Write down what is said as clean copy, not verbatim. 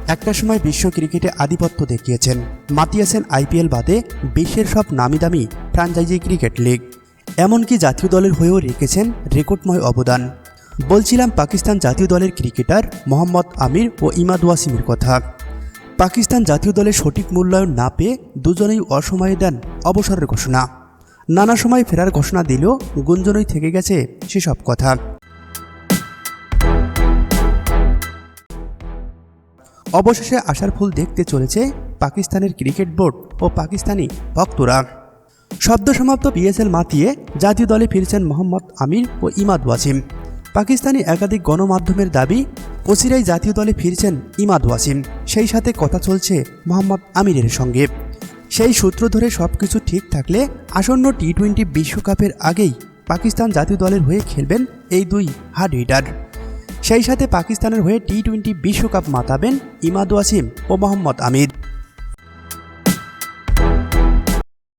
একটা সময় বিশ্ব ক্রিকেটে আধিপত্য দেখিয়েছেন, মাতিয়েছেন আইপিএল বাদে বিশ্বের সব নামিদামি ফ্র্যাঞ্চাইজি ক্রিকেট লিগ, এমনকি জাতীয় দলের হয়েও রেখেছেন রেকর্ডময় অবদান। বলছিলাম পাকিস্তান জাতীয় দলের ক্রিকেটার মোহাম্মদ আমির ও ইমাদ ওয়াসিমের কথা। পাকিস্তান জাতীয় দলের সঠিক মূল্যায়ন না পেয়ে দুজনেই অসময়ে দেন অবসরের ঘোষণা। নানা সময় ফেরার ঘোষণা দিলেও গুঞ্জনই থেকে গেছে সেসব কথা। অবশেষে আশার ফুল দেখতে চলেছে পাকিস্তানের ক্রিকেট বোর্ড ও পাকিস্তানি ভক্তরা। সদ্য সমাপ্ত পিএসএল মাতিয়ে জাতীয় দলে ফিরছেন মোহাম্মদ আমির ও ইমাদ ওয়াসিম। পাকিস্তানি একাধিক গণমাধ্যমের দাবি, অচিরেই জাতীয় দলে ফিরছেন ইমাদ ওয়াসিম, সেই সাথে কথা চলছে মোহাম্মদ আমিরের সঙ্গে। সেই সূত্র ধরে সবকিছু ঠিক থাকলে আসন্ন টি-20 বিশ্বকাপের আগেই পাকিস্তান জাতীয় দলের হয়ে খেলবেন এই দুই হার্ড হিটার। সেই সাথে পাকিস্তানের হয়ে টি-20 বিশ্বকাপ মাতাবেন ইমাদ ওয়াসিম ও মোহাম্মদ আমির।